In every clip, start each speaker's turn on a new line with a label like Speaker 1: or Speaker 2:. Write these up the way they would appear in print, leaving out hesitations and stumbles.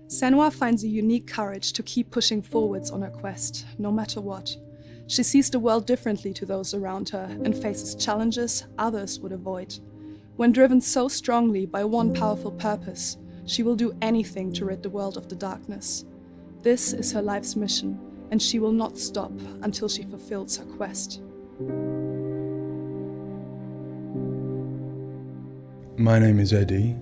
Speaker 1: Senua finds a unique courage to keep pushing forwards on her quest, no matter what. She sees the world differently to those around her and faces challenges others would avoid. When driven so strongly by one powerful purpose, she will do anything to rid the world of the darkness. This is her life's mission, and she will not stop until she fulfills her quest.
Speaker 2: My name is Eddie,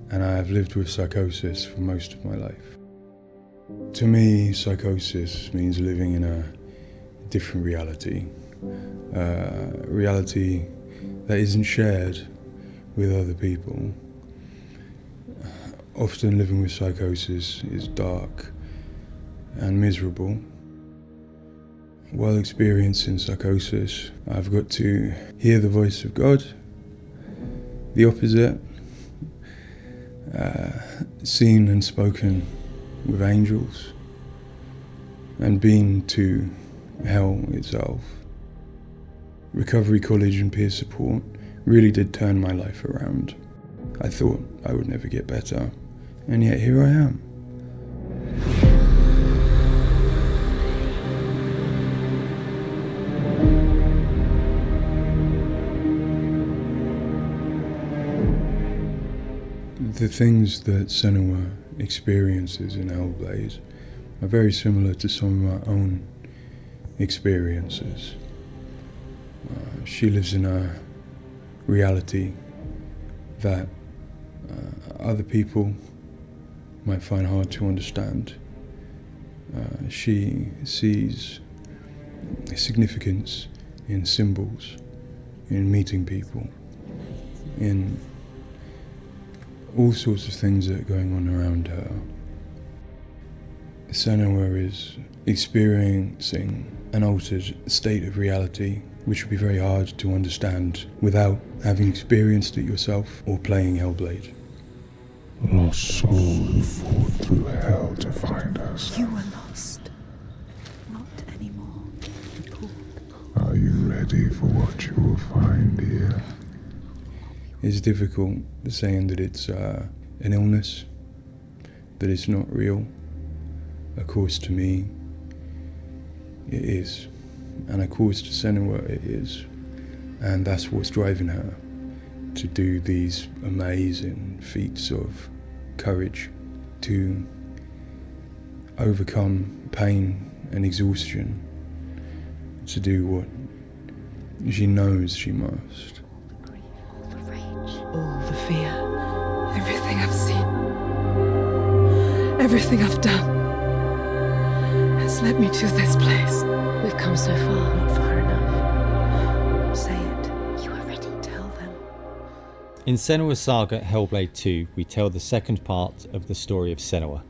Speaker 2: and I have lived with psychosis for most of my life. To me, psychosis means living in a different reality, a reality that isn't shared with other people. Often living with psychosis is dark and miserable. While experiencing psychosis, I've got to hear the voice of God, the opposite, seen and spoken with angels, and been to hell itself. Recovery college and peer support really did turn my life around. I thought I would never get better, and yet here I am. The things that Senua experiences in Hellblade are very similar to some of my own experiences. She lives in a reality that other people might find hard to understand. She sees significance in symbols, in meeting people, in all sorts of things that are going on around her. Senua is experiencing an altered state of reality which would be very hard to understand without having experienced it yourself or playing Hellblade.
Speaker 3: Lost soul who fought through hell to find us.
Speaker 4: You were lost. Not anymore.
Speaker 3: Are you ready for what you will find here?
Speaker 2: It's difficult saying that it's an illness, that it's not real. Of course, to me, it is. And of course, to Senua, it is. And that's what's driving her to do these amazing feats of courage, to overcome pain and exhaustion, to do what she knows she must.
Speaker 4: All the fear, everything I've seen, everything I've done has led me to this place.
Speaker 5: We've come so far, not far enough. Say it. You are ready. Tell them.
Speaker 6: In Senua's Saga Hellblade 2, we tell the second part of the story of Senua,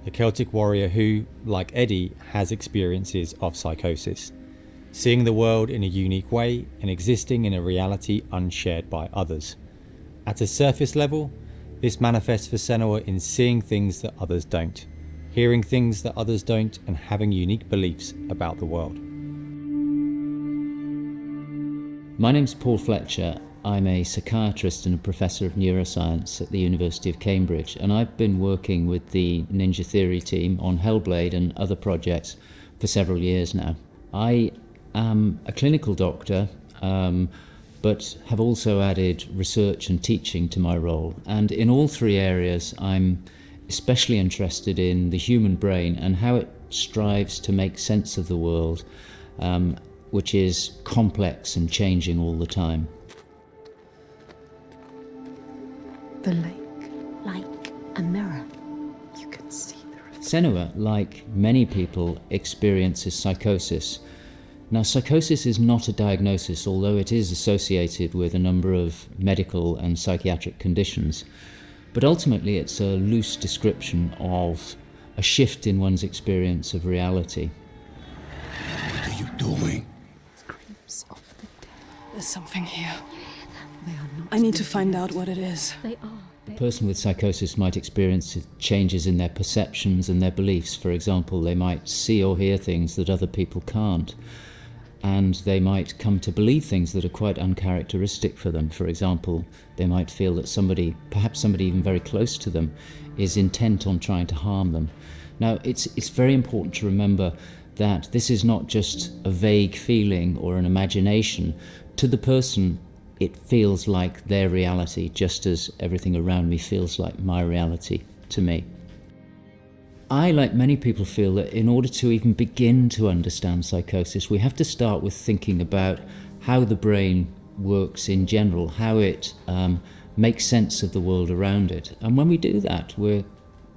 Speaker 6: a Celtic warrior who, like Eddie, has experiences of psychosis, seeing the world in a unique way and existing in a reality unshared by others. At a surface level, this manifests for Senua in seeing things that others don't, hearing things that others don't, and having unique beliefs about the world.
Speaker 7: My name's Paul Fletcher. I'm a psychiatrist and a professor of neuroscience at the University of Cambridge, and I've been working with the Ninja Theory team on Hellblade and other projects for several years now. I am a clinical doctor, but have also added research and teaching to my role. And in all three areas, I'm especially interested in the human brain and how it strives to make sense of the world, which is complex and changing all the time.
Speaker 4: The lake, like a mirror. You can see the reflection.
Speaker 7: Senua, like many people, experiences psychosis. Now, psychosis is not a diagnosis, although it is associated with a number of medical and psychiatric conditions. But ultimately, it's a loose description of a shift in one's experience of reality.
Speaker 3: What are you doing?
Speaker 4: Screams of the dead.
Speaker 1: There's something here.
Speaker 4: They are not.
Speaker 1: I need to find out what it is.
Speaker 5: They are.
Speaker 7: A person with psychosis might experience changes in their perceptions and their beliefs. For example, they might see or hear things that other people can't. and they might come to believe things that are quite uncharacteristic for them. For example, they might feel that somebody, perhaps somebody even very close to them, is intent on trying to harm them. Now, it's very important to remember that this is not just a vague feeling or an imagination. To the person, it feels like their reality, just as everything around me feels like my reality to me. I, like many people, feel that in order to even begin to understand psychosis, we have to start with thinking about how the brain works in general, how it makes sense of the world around it. And when we do that, we're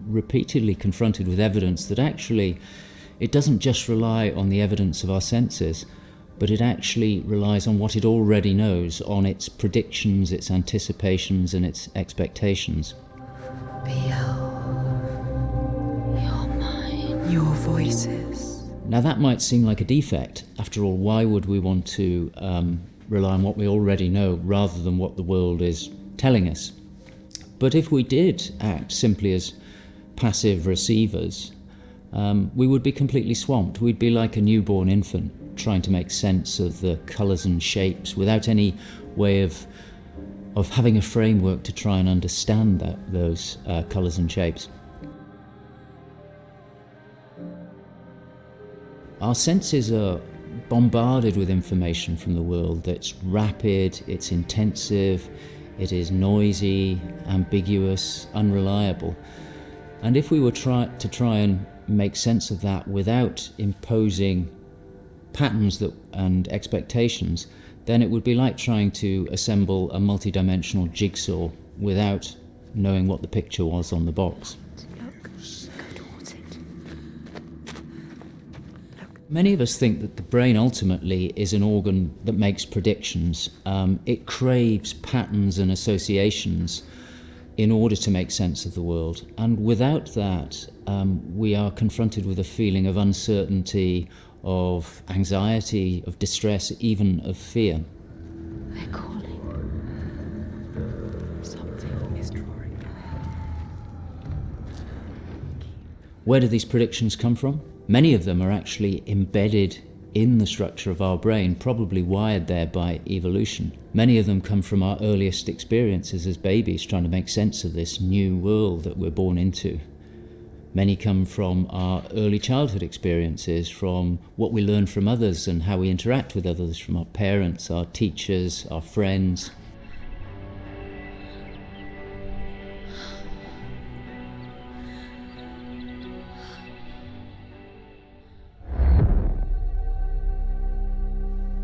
Speaker 7: repeatedly confronted with evidence that actually it doesn't just rely on the evidence of our senses, but it actually relies on what it already knows, on its predictions, its anticipations, and its expectations.
Speaker 5: Your voices.
Speaker 7: Now that might seem like a defect. After all, why would we want to rely on what we already know rather than what the world is telling us? But if we did act simply as passive receivers, we would be completely swamped. We'd be like a newborn infant trying to make sense of the colours and shapes without any way of having a framework to try and understand those colours and shapes. Our senses are bombarded with information from the world that's rapid, it's intensive, it is noisy, ambiguous, unreliable. And if we were to try and make sense of that without imposing patterns and expectations, then it would be like trying to assemble a multi-dimensional jigsaw without knowing what the picture was on the box. Many of us think that the brain ultimately is an organ that makes predictions. It craves patterns and associations in order to make sense of the world. And without that, we are confronted with a feeling of uncertainty, of anxiety, of distress, even of fear.
Speaker 5: They're calling. Something is drawing near.
Speaker 7: Where do these predictions come from? Many of them are actually embedded in the structure of our brain, probably wired there by evolution. Many of them come from our earliest experiences as babies, trying to make sense of this new world that we're born into. Many come from our early childhood experiences, from what we learn from others and how we interact with others, from our parents, our teachers, our friends.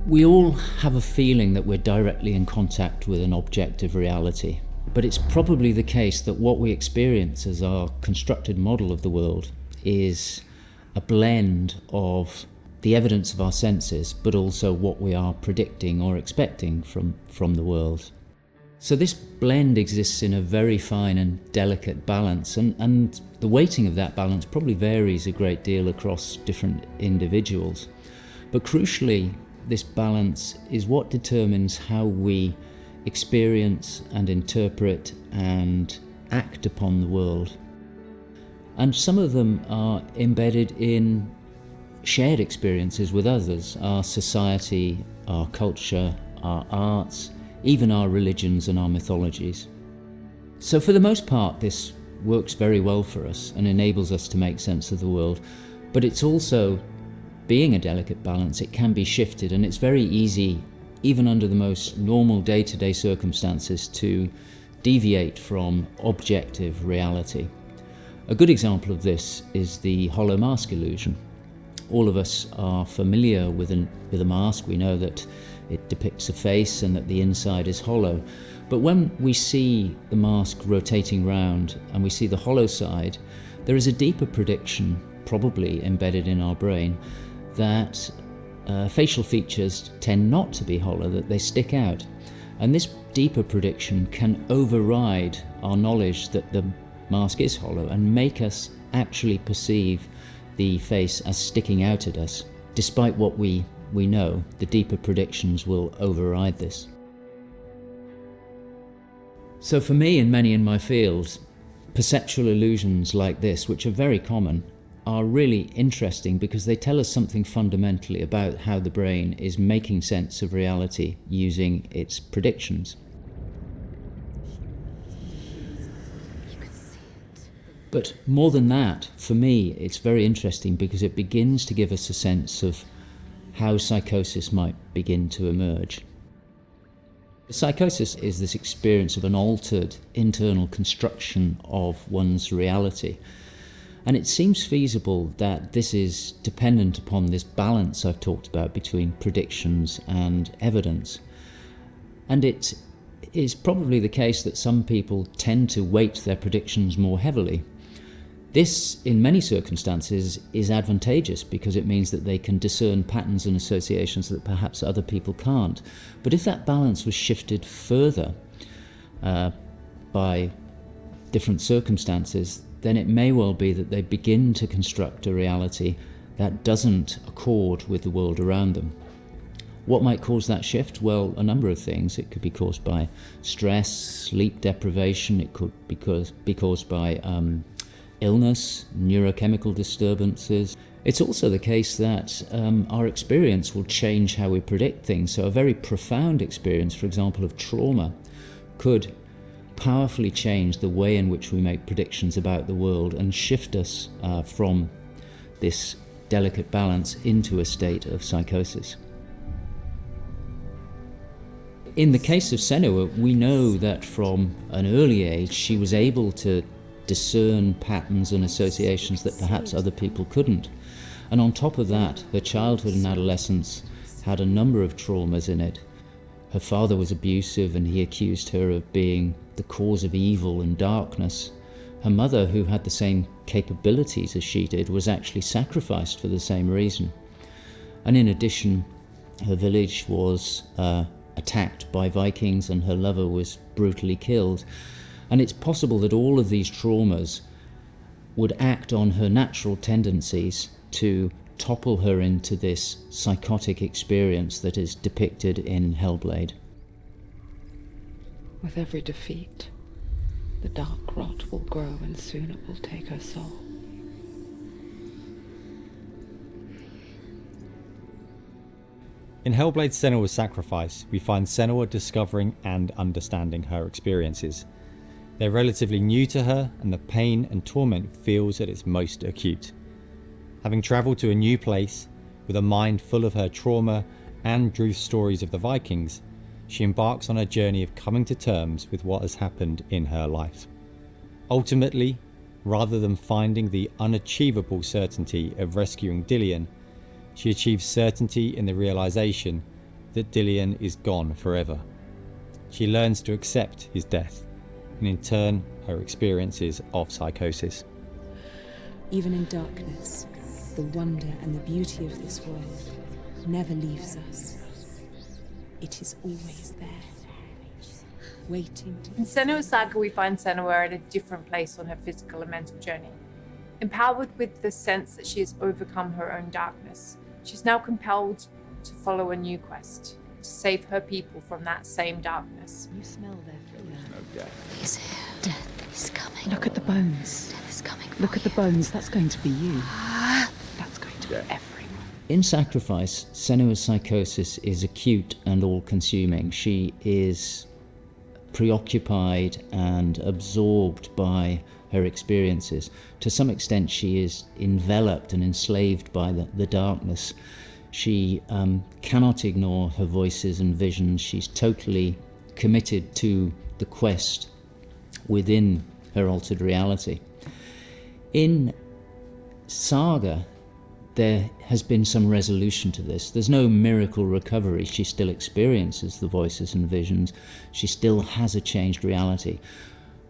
Speaker 7: We all have a feeling that we're directly in contact with an objective reality, but it's probably the case that what we experience as our constructed model of the world is a blend of the evidence of our senses, but also what we are predicting or expecting from the world. So this blend exists in a very fine and delicate balance, and the weighting of that balance probably varies a great deal across different individuals. But crucially, this balance is what determines how we experience and interpret and act upon the world. And some of them are embedded in shared experiences with others, our society, our culture, our arts, even our religions and our mythologies. So for the most part, this works very well for us and enables us to make sense of the world, but it's also, being a delicate balance, it can be shifted, and it's very easy, even under the most normal day-to-day circumstances, to deviate from objective reality. A good example of this is the hollow mask illusion. All of us are familiar with a mask. We know that it depicts a face and that the inside is hollow. But when we see the mask rotating round and we see the hollow side, there is a deeper prediction, probably embedded in our brain, that facial features tend not to be hollow, that they stick out. And this deeper prediction can override our knowledge that the mask is hollow and make us actually perceive the face as sticking out at us. Despite what we know, the deeper predictions will override this. So for me and many in my field, perceptual illusions like this, which are very common, are really interesting because they tell us something fundamentally about how the brain is making sense of reality using its predictions. But more than that, for me, it's very interesting because it begins to give us a sense of how psychosis might begin to emerge. Psychosis is this experience of an altered internal construction of one's reality. And it seems feasible that this is dependent upon this balance I've talked about between predictions and evidence. And it is probably the case that some people tend to weight their predictions more heavily. This, in many circumstances, is advantageous because it means that they can discern patterns and associations that perhaps other people can't. But if that balance was shifted further by different circumstances, then it may well be that they begin to construct a reality that doesn't accord with the world around them. What might cause that shift? Well, a number of things. It could be caused by stress, sleep deprivation. It could be caused by illness, neurochemical disturbances. It's also the case that our experience will change how we predict things. So a very profound experience, for example, of trauma, could powerfully change the way in which we make predictions about the world and shift us from this delicate balance into a state of psychosis. In the case of Senua, we know that from an early age she was able to discern patterns and associations that perhaps other people couldn't. And on top of that, her childhood and adolescence had a number of traumas in it. Her father was abusive and he accused her of being the cause of evil and darkness. Her mother, who had the same capabilities as she did, was actually sacrificed for the same reason. And in addition, her village was attacked by Vikings and her lover was brutally killed. And it's possible that all of these traumas would act on her natural tendencies to topple her into this psychotic experience that is depicted in Hellblade.
Speaker 5: With every defeat, the dark rot will grow and soon it will take her soul.
Speaker 6: In Hellblade Senua's Sacrifice, we find Senua discovering and understanding her experiences. They're relatively new to her, and the pain and torment feels at its most acute. Having travelled to a new place, with a mind full of her trauma and Druth's stories of the Vikings, she embarks on a journey of coming to terms with what has happened in her life. Ultimately, rather than finding the unachievable certainty of rescuing Dillion, she achieves certainty in the realisation that Dillion is gone forever. She learns to accept his death, and in turn, her experiences of psychosis.
Speaker 8: Even in darkness, the wonder and the beauty of this world never leaves us. It is always there, waiting to...
Speaker 9: In Senua's Saga, we find Senua at a different place on her physical and mental journey. Empowered with the sense that she has overcome her own darkness, she's now compelled to follow a new quest, to save her people from that same darkness.
Speaker 8: You smell their fear.
Speaker 4: He's here. Death is coming.
Speaker 8: Look at the bones.
Speaker 4: Death is coming for
Speaker 8: Look at the
Speaker 4: you.
Speaker 8: bones. That's going to be you. That's going to be everyone.
Speaker 7: In Sacrifice, Senua's psychosis is acute and all-consuming. She is preoccupied and absorbed by her experiences. To some extent, she is enveloped and enslaved by the darkness. She cannot ignore her voices and visions. She's totally committed to the quest within her altered reality. In Saga, there has been some resolution to this. There's no miracle recovery. She still experiences the voices and visions. She still has a changed reality.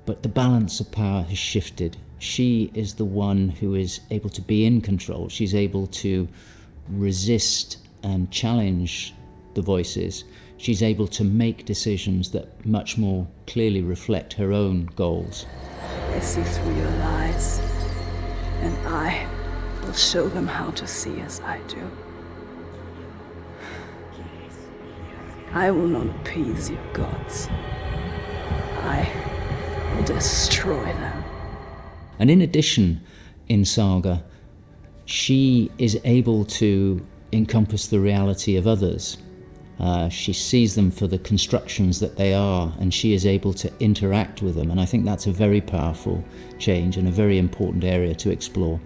Speaker 7: But the balance of power has shifted. She is the one who is able to be in control. She's able to resist and challenge the voices. She's able to make decisions that much more clearly reflect her own goals.
Speaker 10: I see through your lies, and I will show them how to see as I do. I will not appease your gods. I will destroy them.
Speaker 7: And in addition, in Saga, She is able to encompass the reality of others. She sees them for the constructions that they are, and she is able to interact with them. And I think that's a very powerful change and a very important area to explore.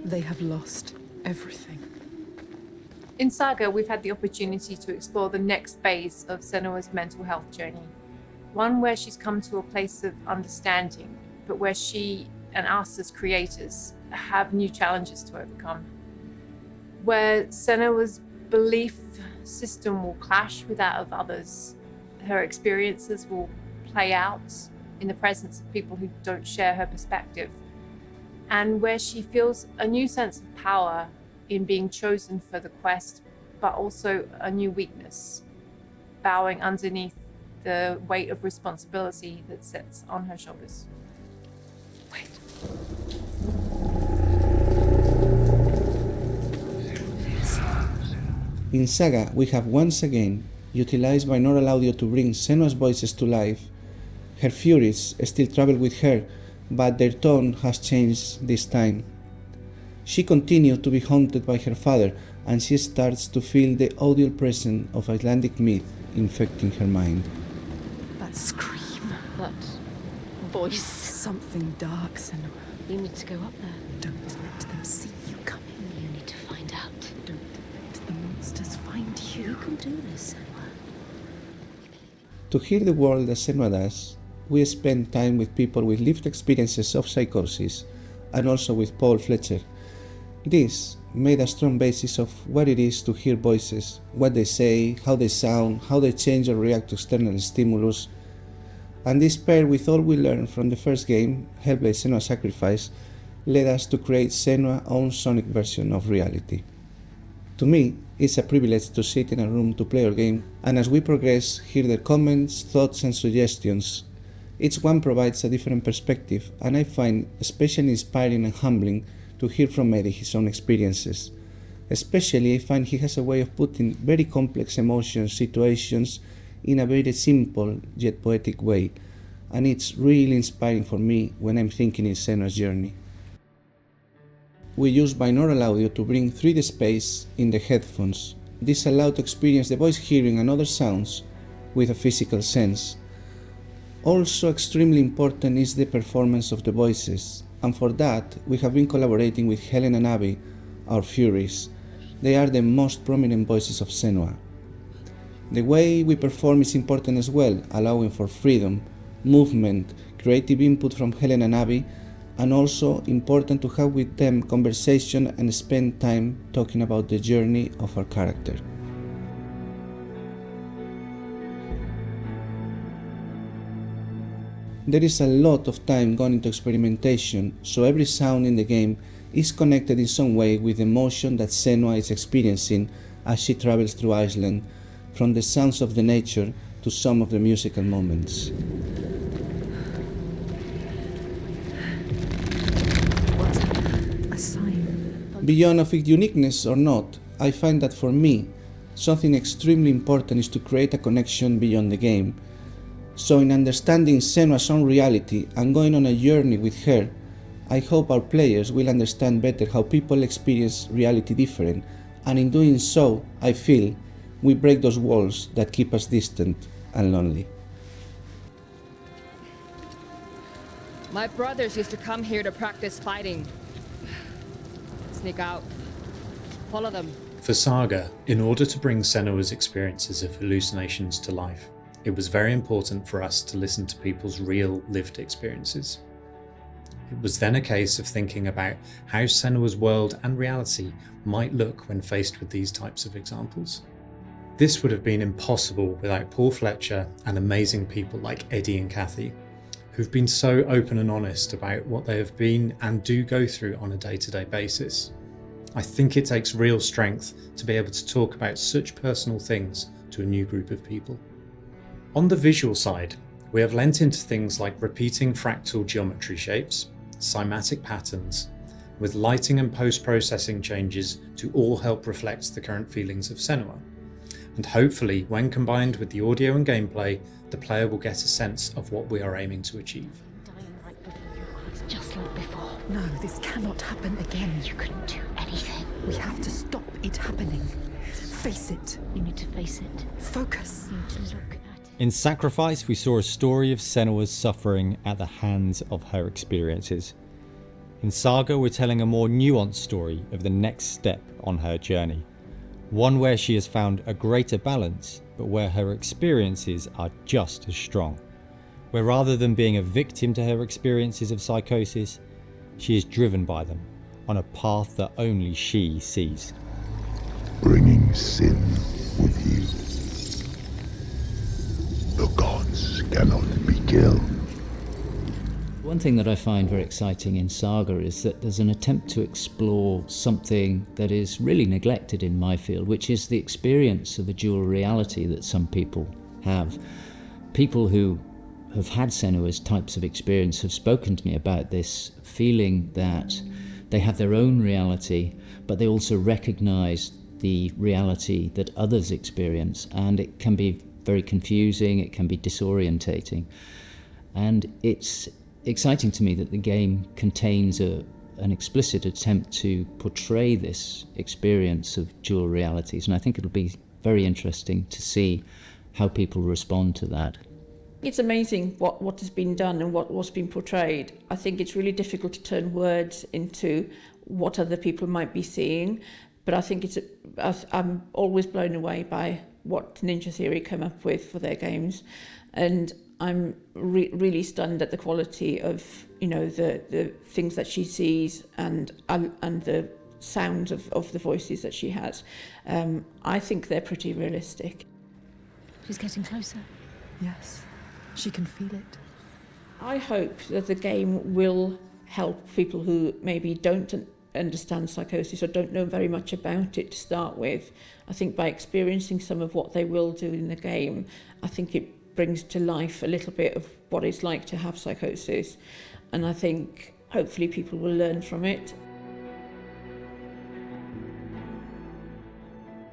Speaker 4: They have lost everything.
Speaker 9: In Saga, we've had the opportunity to explore the next phase of Senua's mental health journey. One where she's come to a place of understanding, but where she and us as creators have new challenges to overcome. Where Senua's belief system will clash with that of others. Her experiences will play out in the presence of people who don't share her perspective. And where she feels a new sense of power in being chosen for the quest, but also a new weakness, bowing underneath the weight of responsibility that sits on her shoulders. Wait.
Speaker 11: In Saga, we have once again utilized binaural audio to bring Senua's voices to life. Her furies still travel with her, but their tone has changed this time. She continues to be haunted by her father, and she starts to feel the audial presence of Icelandic myth infecting her mind.
Speaker 4: That scream, that voice. Something dark, Senua.
Speaker 5: You need to go up there.
Speaker 4: Don't let them see you coming.
Speaker 5: You need to find out.
Speaker 4: Don't let the monsters find you.
Speaker 5: You can do this, Senua.
Speaker 11: To hear the world as Senua does, we spend time with people with lived experiences of psychosis, and also with Paul Fletcher. This made a strong basis of what it is to hear voices, what they say, how they sound, how they change or react to external stimulus. And this paired with all we learned from the first game, Hellblade: Senua's Sacrifice, led us to create Senua's own sonic version of reality. To me, it's a privilege to sit in a room to play our game, and as we progress, hear their comments, thoughts and suggestions. Each one provides a different perspective, and I find especially inspiring and humbling to hear from Eddie his own experiences. Especially, I find he has a way of putting very complex emotions, situations, in a very simple yet poetic way, and it's really inspiring for me when I'm thinking in Senua's journey. We use binaural audio to bring 3D space in the headphones. This allows to experience the voice hearing and other sounds with a physical sense. Also extremely important is the performance of the voices, and for that we have been collaborating with Helen and Abby, our Furies. They are the most prominent voices of Senua. The way we perform is important as well, allowing for freedom, movement, creative input from Helen and Abby, and also important to have with them conversation and spend time talking about the journey of our character. There is a lot of time gone into experimentation, so every sound in the game is connected in some way with the emotion that Senua is experiencing as she travels through Iceland, from the sounds of the nature to some of the musical moments.
Speaker 4: What's a sign?
Speaker 11: Beyond of its uniqueness or not, I find that for me, something extremely important is to create a connection beyond the game. So in understanding Senua's own reality and going on a journey with her, I hope our players will understand better how people experience reality different, and in doing so, I feel, we break those walls that keep us distant and lonely.
Speaker 12: My brothers used to come here to practice fighting. Sneak out. Follow them.
Speaker 13: For Saga, in order to bring Senua's experiences of hallucinations to life, it was very important for us to listen to people's real lived experiences. It was then a case of thinking about how Senua's world and reality might look when faced with these types of examples. This would have been impossible without Paul Fletcher and amazing people like Eddie and Kathy, who've been so open and honest about what they have been and do go through on a day-to-day basis. I think it takes real strength to be able to talk about such personal things to a new group of people. On the visual side, we have lent into things like repeating fractal geometry shapes, cymatic patterns, with lighting and post-processing changes to all help reflect the current feelings of Senua. And hopefully, when combined with the audio and gameplay, the player will get a sense of what we are aiming to achieve.
Speaker 5: Dying right before your eyes, just
Speaker 4: anything before. No, this cannot happen again. You couldn't do anything. We have to stop it happening. Face it. You need to face it. Focus. You need to look at it.
Speaker 6: In Sacrifice, we saw a story of Senua's suffering at the hands of her experiences. In Saga, we're telling a more nuanced story of the next step on her journey. One where she has found a greater balance, but where her experiences are just as strong. Where rather than being a victim to her experiences of psychosis, she is driven by them on a path that only she sees.
Speaker 3: Bringing sin with you. The gods cannot be killed.
Speaker 7: One thing that I find very exciting in Saga is that there's an attempt to explore something that is really neglected in my field, which is the experience of a dual reality that some people have. People who have had Senua's types of experience have spoken to me about this, feeling that they have their own reality, but they also recognize the reality that others experience, and it can be very confusing, it can be disorientating. And it's exciting to me that the game contains an explicit attempt to portray this experience of dual realities, and I think it'll be very interesting to see how people respond to that.
Speaker 14: It's amazing what has been done and what's been portrayed. I think it's really difficult to turn words into what other people might be seeing, but I think I'm always blown away by what Ninja Theory come up with for their games, and I'm really stunned at the quality of, you know, the things that she sees and the sounds of the voices that she has. I think they're pretty realistic.
Speaker 4: She's getting closer. Yes, she can feel it.
Speaker 14: I hope that the game will help people who maybe don't understand psychosis or don't know very much about it to start with. I think by experiencing some of what they will do in the game, I think it brings to life a little bit of what it's like to have psychosis, and I think hopefully people will learn from it.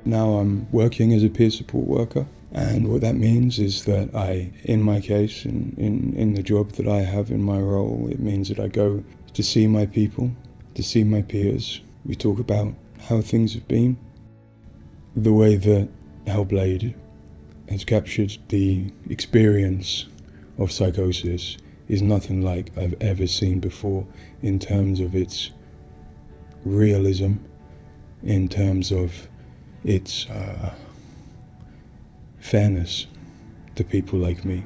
Speaker 2: Now I'm working as a peer support worker, and what that means is that I, in my case, in the job that I have in my role, it means that I go to see my people, to see my peers. We talk about how things have been. The way that Hellblade has captured the experience of psychosis is nothing like I've ever seen before in terms of its realism, in terms of its fairness to people like me.